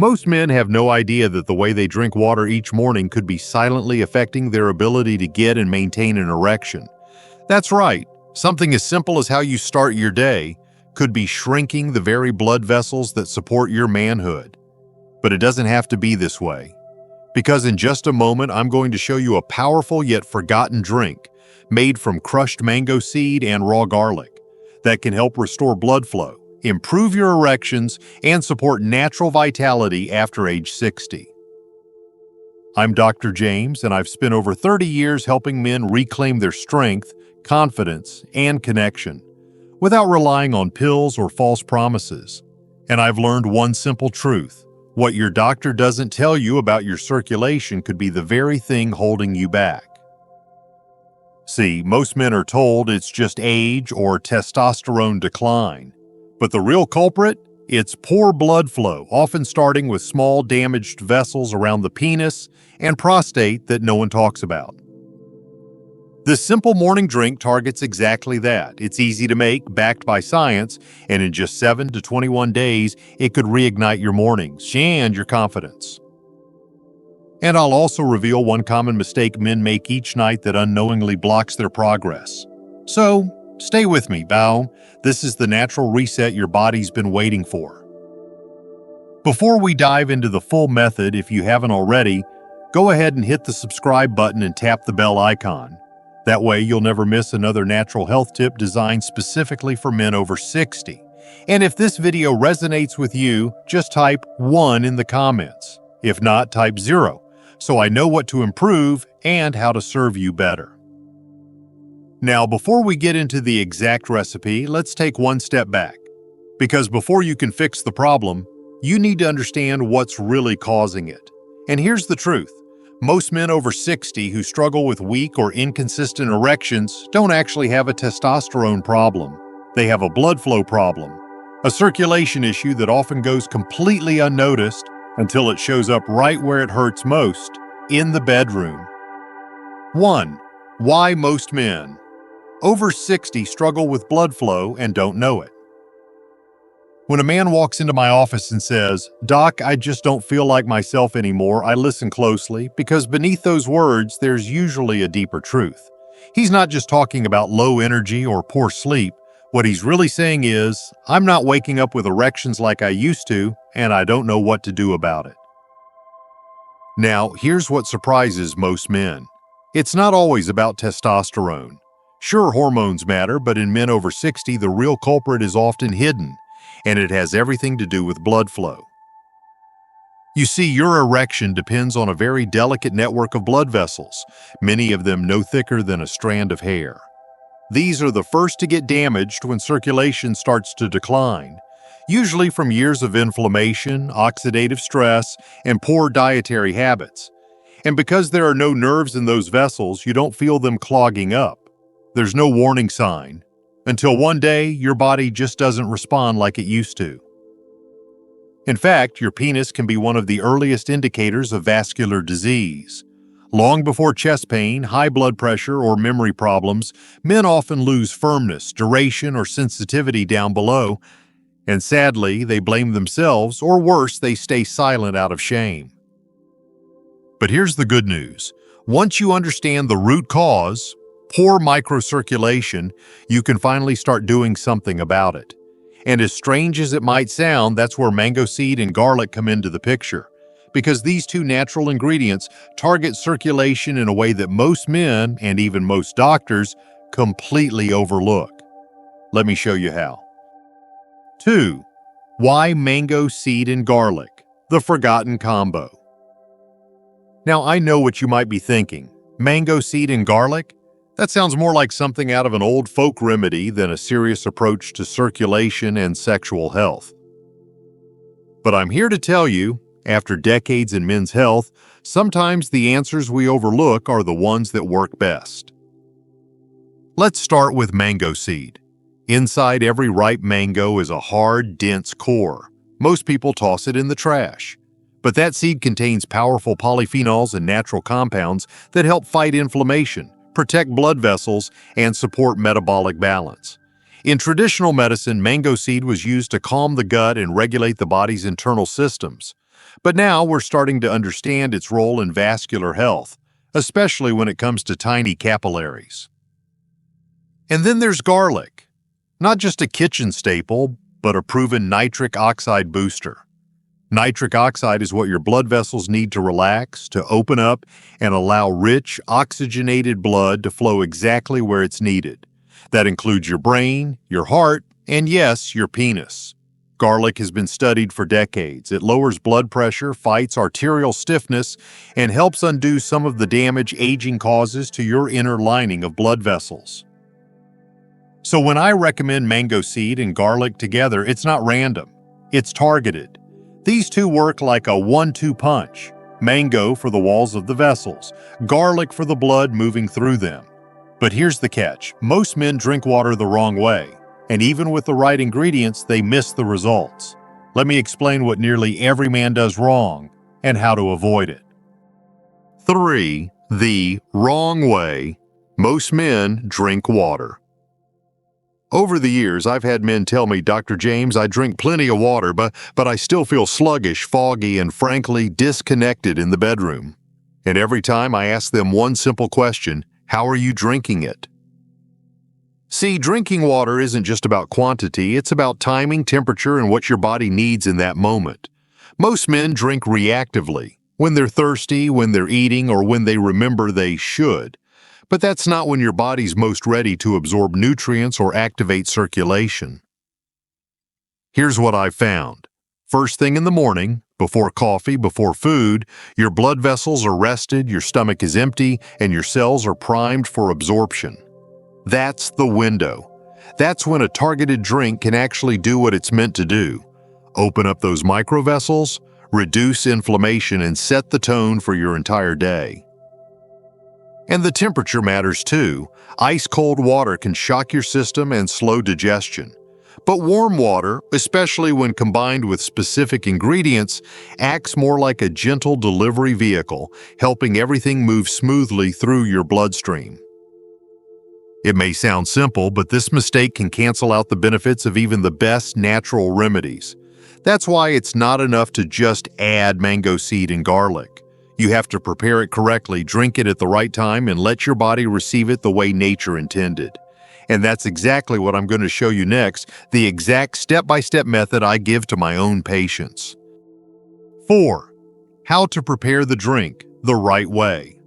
Most men have no idea that the way they drink water each morning could be silently affecting their ability to get and maintain an erection. That's right, something as simple as how you start your day could be shrinking the very blood vessels that support your manhood. But it doesn't have to be this way. Because in just a moment, I'm going to show you a powerful yet forgotten drink made from crushed mango seed and raw garlic that can help restore blood flow, improve your erections, and support natural vitality after age 60. I'm Dr. James, and I've spent over 30 years helping men reclaim their strength, confidence, and connection without relying on pills or false promises. And I've learned one simple truth. What your doctor doesn't tell you about your circulation could be the very thing holding you back. See, most men are told it's just age or testosterone decline. But the real culprit? It's poor blood flow, often starting with small damaged vessels around the penis and prostate that no one talks about. This simple morning drink targets exactly that. It's easy to make, backed by science, and in just 7 to 21 days, it could reignite your mornings and your confidence. And I'll also reveal one common mistake men make each night that unknowingly blocks their progress. So, stay with me, Bao. This is the natural reset your body's been waiting for. Before we dive into the full method, if you haven't already, go ahead and hit the subscribe button and tap the bell icon. That way, you'll never miss another natural health tip designed specifically for men over 60. And if this video resonates with you, just type 1 in the comments. If not, type 0, so I know what to improve and how to serve you better. Now, before we get into the exact recipe, let's take one step back. Because before you can fix the problem, you need to understand what's really causing it. And here's the truth. Most men over 60 who struggle with weak or inconsistent erections don't actually have a testosterone problem. They have a blood flow problem, a circulation issue that often goes completely unnoticed until it shows up right where it hurts most, in the bedroom. 1. Why most men over 60 struggle with blood flow and don't know it. When a man walks into my office and says, "Doc, I just don't feel like myself anymore," I listen closely because beneath those words, there's usually a deeper truth. He's not just talking about low energy or poor sleep. What he's really saying is, I'm not waking up with erections like I used to, and I don't know what to do about it. Now, here's what surprises most men. It's not always about testosterone. Sure, hormones matter, but in men over 60, the real culprit is often hidden, and it has everything to do with blood flow. You see, your erection depends on a very delicate network of blood vessels, many of them no thicker than a strand of hair. These are the first to get damaged when circulation starts to decline, usually from years of inflammation, oxidative stress, and poor dietary habits. And because there are no nerves in those vessels, you don't feel them clogging up. There's no warning sign, until one day your body just doesn't respond like it used to. In fact, your penis can be one of the earliest indicators of vascular disease. Long before chest pain, high blood pressure, or memory problems, men often lose firmness, duration, or sensitivity down below, and sadly, they blame themselves, or worse, they stay silent out of shame. But here's the good news. Once you understand the root cause, poor microcirculation, you can finally start doing something about it. And as strange as it might sound, that's where mango seed and garlic come into the picture, because these two natural ingredients target circulation in a way that most men, and even most doctors, completely overlook. Let me show you how. 2. Why mango seed and garlic? The forgotten combo. Now, I know what you might be thinking. Mango seed and garlic? That sounds more like something out of an old folk remedy than a serious approach to circulation and sexual health. But I'm here to tell you, after decades in men's health, sometimes the answers we overlook are the ones that work best. Let's start with mango seed. Inside every ripe mango is a hard, dense core. Most people toss it in the trash. But that seed contains powerful polyphenols and natural compounds that help fight inflammation, protect blood vessels, and support metabolic balance. In traditional medicine, mango seed was used to calm the gut and regulate the body's internal systems. But now we're starting to understand its role in vascular health, especially when it comes to tiny capillaries. And then there's garlic. Not just a kitchen staple, but a proven nitric oxide booster. Nitric oxide is what your blood vessels need to relax, to open up, and allow rich, oxygenated blood to flow exactly where it's needed. That includes your brain, your heart, and yes, your penis. Garlic has been studied for decades. It lowers blood pressure, fights arterial stiffness, and helps undo some of the damage aging causes to your inner lining of blood vessels. So when I recommend mango seed and garlic together, it's not random. It's targeted. These two work like a 1-2 punch. Mango for the walls of the vessels, garlic for the blood moving through them. But here's the catch. Most men drink water the wrong way, and even with the right ingredients, they miss the results. Let me explain what nearly every man does wrong and how to avoid it. 3. The wrong way most men drink water. Over the years, I've had men tell me, Dr. James, I drink plenty of water, but I still feel sluggish, foggy, and frankly disconnected in the bedroom. And every time I ask them one simple question, how are you drinking it? See, drinking water isn't just about quantity, it's about timing, temperature, and what your body needs in that moment. Most men drink reactively, when they're thirsty, when they're eating, or when they remember they should. But that's not when your body's most ready to absorb nutrients or activate circulation. Here's what I've found. First thing in the morning, before coffee, before food, your blood vessels are rested, your stomach is empty, and your cells are primed for absorption. That's the window. That's when a targeted drink can actually do what it's meant to do. Open up those microvessels, reduce inflammation, and set the tone for your entire day. And the temperature matters too. Ice-cold water can shock your system and slow digestion. But warm water, especially when combined with specific ingredients, acts more like a gentle delivery vehicle, helping everything move smoothly through your bloodstream. It may sound simple, but this mistake can cancel out the benefits of even the best natural remedies. That's why it's not enough to just add mango seed and garlic. You have to prepare it correctly, drink it at the right time, and let your body receive it the way nature intended. And that's exactly what I'm going to show you next, the exact step-by-step method I give to my own patients. 4. How to prepare the drink the right way.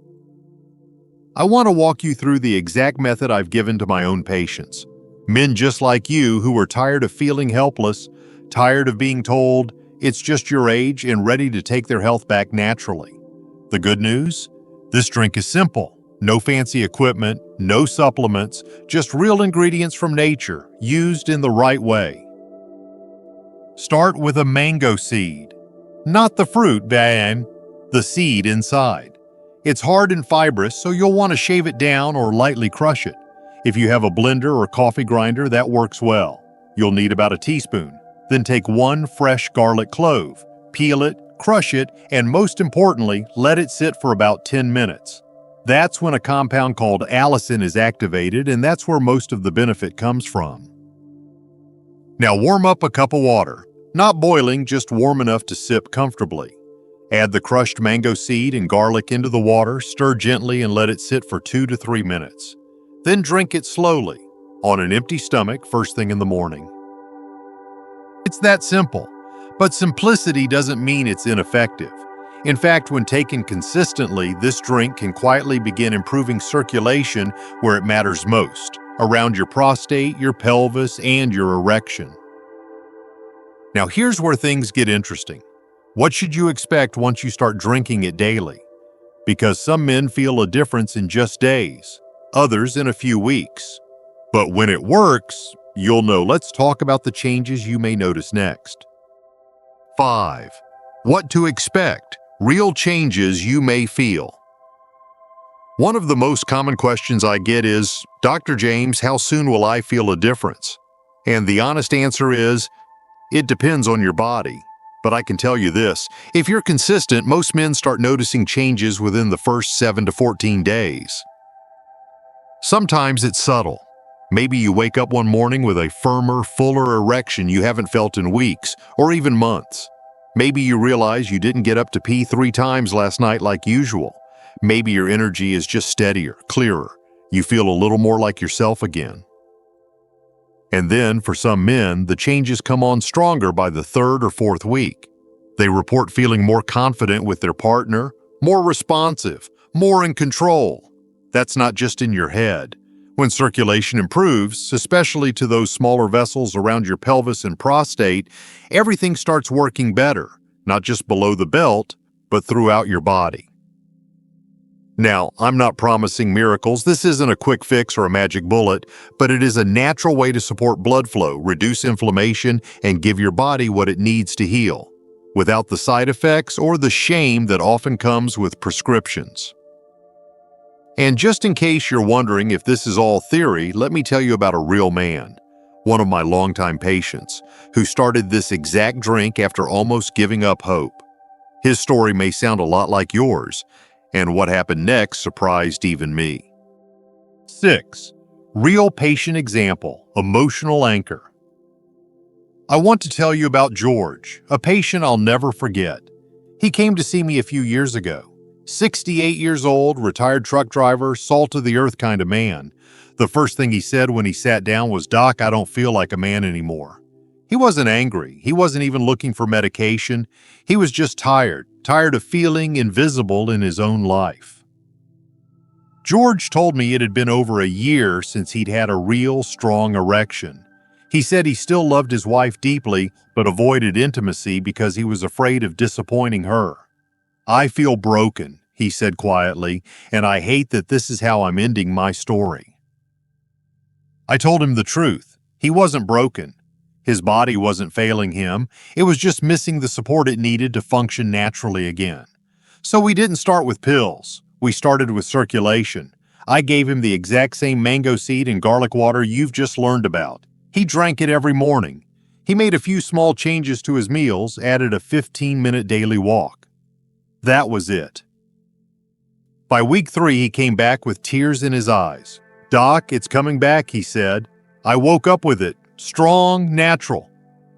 I want to walk you through the exact method I've given to my own patients. Men just like you who are tired of feeling helpless, tired of being told it's just your age, and ready to take their health back naturally. The good news? This drink is simple. No fancy equipment, no supplements, just real ingredients from nature, used in the right way. Start with a mango seed. Not the fruit, Van, the seed inside. It's hard and fibrous, so you'll want to shave it down or lightly crush it. If you have a blender or coffee grinder, that works well. You'll need about a teaspoon. Then take 1 fresh garlic clove, peel it, crush it, and most importantly, let it sit for about 10 minutes. That's when a compound called allicin is activated, and that's where most of the benefit comes from. Now warm up a cup of water, not boiling, just warm enough to sip comfortably. Add the crushed mango seed and garlic into the water, stir gently, and let it sit for 2 to 3 minutes. Then drink it slowly, on an empty stomach, first thing in the morning. It's that simple, but simplicity doesn't mean it's ineffective. In fact, when taken consistently, this drink can quietly begin improving circulation where it matters most, around your prostate, your pelvis, and your erection. Now here's where things get interesting. What should you expect once you start drinking it daily? Because some men feel a difference in just days, others in a few weeks. But when it works, you'll know. Let's talk about the changes you may notice next. 5. What to expect. Real changes you may feel. One of the most common questions I get is, Dr. James, how soon will I feel a difference? And the honest answer is, it depends on your body. But I can tell you this, if you're consistent, most men start noticing changes within the first 7 to 14 days. Sometimes it's subtle. Maybe you wake up one morning with a firmer, fuller erection you haven't felt in weeks or even months. Maybe you realize you didn't get up to pee 3 times last night like usual. Maybe your energy is just steadier, clearer. You feel a little more like yourself again. And then, for some men, the changes come on stronger by the 3rd or 4th week. They report feeling more confident with their partner, more responsive, more in control. That's not just in your head. When circulation improves, especially to those smaller vessels around your pelvis and prostate, everything starts working better, not just below the belt, but throughout your body. Now, I'm not promising miracles. This isn't a quick fix or a magic bullet, but it is a natural way to support blood flow, reduce inflammation, and give your body what it needs to heal, without the side effects or the shame that often comes with prescriptions. And just in case you're wondering if this is all theory, let me tell you about a real man, one of my longtime patients, who started this exact drink after almost giving up hope. His story may sound a lot like yours, and what happened next surprised even me. 6. Real patient example, emotional anchor. I want to tell you about George, a patient I'll never forget. He came to see me a few years ago. 68 years old, retired truck driver, salt-of-the-earth kind of man. The first thing he said when he sat down was, "Doc, I don't feel like a man anymore." He wasn't angry. He wasn't even looking for medication. He was just tired of feeling invisible in his own life. George told me it had been over a year since he'd had a real strong erection. He said he still loved his wife deeply, but avoided intimacy because he was afraid of disappointing her. "I feel broken," he said quietly, "and I hate that this is how I'm ending my story." I told him the truth. He wasn't broken. His body wasn't failing him. It was just missing the support it needed to function naturally again. So we didn't start with pills. We started with circulation. I gave him the exact same mango seed and garlic water you've just learned about. He drank it every morning. He made a few small changes to his meals, added a 15-minute daily walk. That was it. By week 3, he came back with tears in his eyes. "Doc, it's coming back," he said. "I woke up with it. Strong, natural.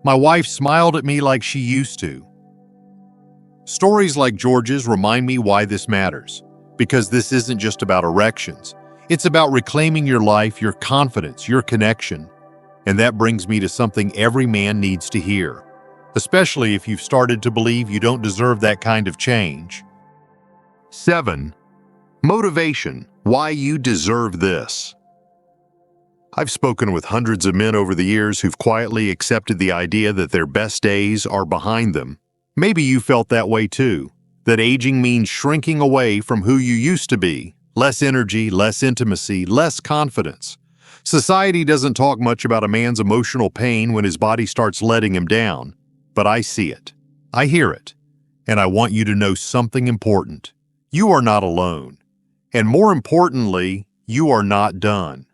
My wife smiled at me like she used to." Stories like George's remind me why this matters. Because this isn't just about erections. It's about reclaiming your life, your confidence, your connection. And that brings me to something every man needs to hear, especially if you've started to believe you don't deserve that kind of change. 7. Motivation. Why you deserve this. I've spoken with hundreds of men over the years who've quietly accepted the idea that their best days are behind them. Maybe you felt that way too, that aging means shrinking away from who you used to be, less energy, less intimacy, less confidence. Society doesn't talk much about a man's emotional pain when his body starts letting him down, but I see it. I hear it. And I want you to know something important. You are not alone. And more importantly, you are not done.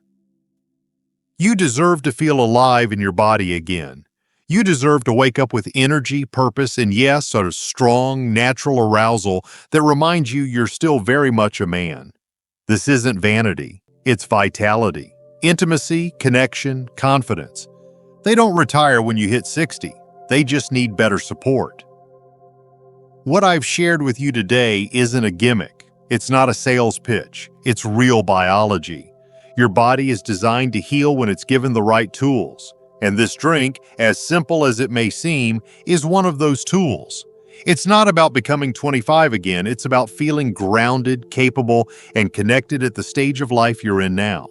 You deserve to feel alive in your body again. You deserve to wake up with energy, purpose, and yes, a strong, natural arousal that reminds you you're still very much a man. This isn't vanity. It's vitality, intimacy, connection, confidence. They don't retire when you hit 60. They just need better support. What I've shared with you today isn't a gimmick. It's not a sales pitch. It's real biology. Your body is designed to heal when it's given the right tools. And this drink, as simple as it may seem, is one of those tools. It's not about becoming 25 again. It's about feeling grounded, capable, and connected at the stage of life you're in now.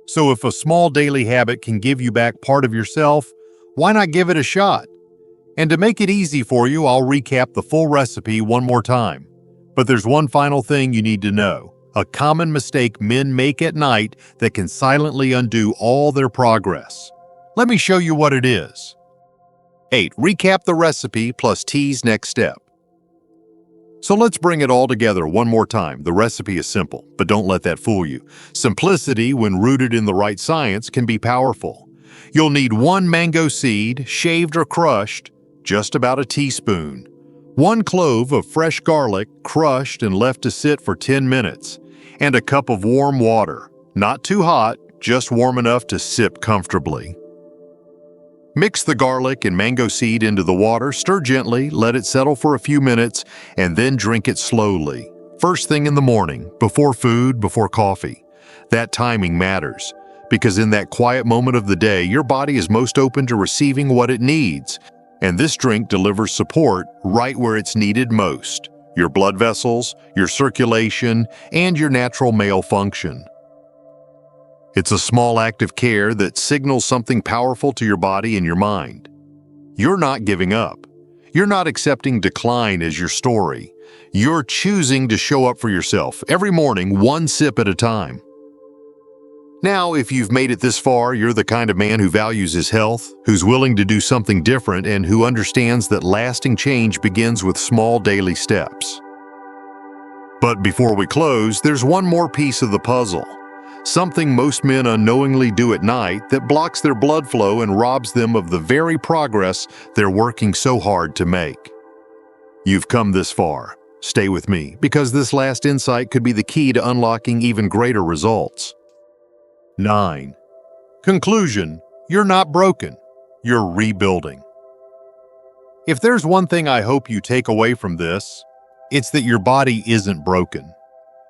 So if a small daily habit can give you back part of yourself, why not give it a shot? And to make it easy for you, I'll recap the full recipe one more time. But there's one final thing you need to know. A common mistake men make at night that can silently undo all their progress. Let me show you what it is. 8. Recap the recipe plus Tease next step. So let's bring it all together one more time. The recipe is simple, but don't let that fool you. Simplicity, when rooted in the right science, can be powerful. You'll need 1 mango seed, shaved or crushed, just about a teaspoon. 1 clove of fresh garlic, crushed and left to sit for 10 minutes. And a cup of warm water. Not too hot, just warm enough to sip comfortably. Mix the garlic and mango seed into the water, stir gently, let it settle for a few minutes, and then drink it slowly. First thing in the morning, before food, before coffee. That timing matters, because in that quiet moment of the day, your body is most open to receiving what it needs, and this drink delivers support right where it's needed most: your blood vessels, your circulation, and your natural male function. It's a small act of care that signals something powerful to your body and your mind. You're not giving up. You're not accepting decline as your story. You're choosing to show up for yourself every morning, one sip at a time. Now, if you've made it this far, you're the kind of man who values his health, who's willing to do something different, and who understands that lasting change begins with small daily steps. But before we close, there's one more piece of the puzzle. Something most men unknowingly do at night that blocks their blood flow and robs them of the very progress they're working so hard to make. You've come this far. Stay with me, because this last insight could be the key to unlocking even greater results. 9. Conclusion: you're not broken. You're rebuilding. If there's one thing I hope you take away from this, it's that your body isn't broken.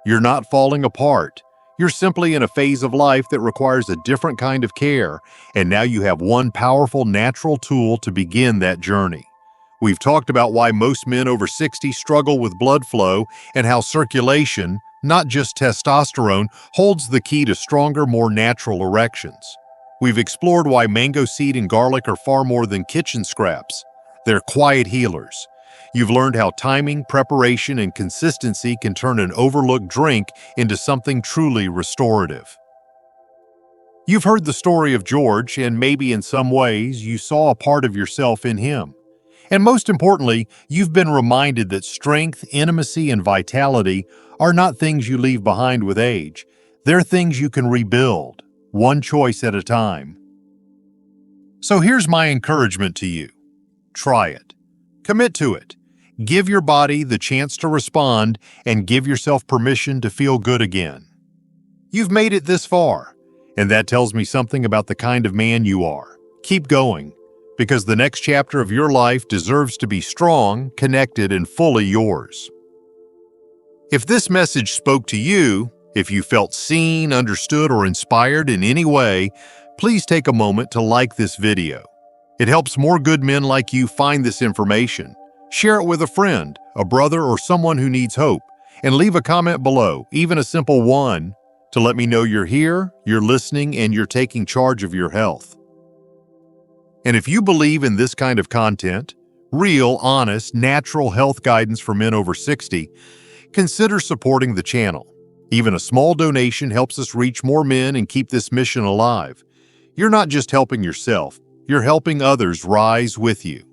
You're not falling apart. You're simply in a phase of life that requires a different kind of care, and now you have one powerful natural tool to begin that journey. We've talked about why most men over 60 struggle with blood flow and how circulation, not just testosterone, holds the key to stronger, more natural erections. We've explored why mango seed and garlic are far more than kitchen scraps. They're quiet healers. You've learned how timing, preparation, and consistency can turn an overlooked drink into something truly restorative. You've heard the story of George, and maybe in some ways you saw a part of yourself in him. And most importantly, you've been reminded that strength, intimacy, and vitality are not things you leave behind with age. They're things you can rebuild, one choice at a time. So here's my encouragement to you. Try it. Commit to it. Give your body the chance to respond, and give yourself permission to feel good again. You've made it this far, and that tells me something about the kind of man you are. Keep going, because the next chapter of your life deserves to be strong, connected, and fully yours. If this message spoke to you, if you felt seen, understood, or inspired in any way, please take a moment to like this video. It helps more good men like you find this information. Share it with a friend, a brother, or someone who needs hope, and leave a comment below, even a simple one, to let me know you're here, you're listening, and you're taking charge of your health. And if you believe in this kind of content, real, honest, natural health guidance for men over 60, consider supporting the channel. Even a small donation helps us reach more men and keep this mission alive. You're not just helping yourself, you're helping others rise with you.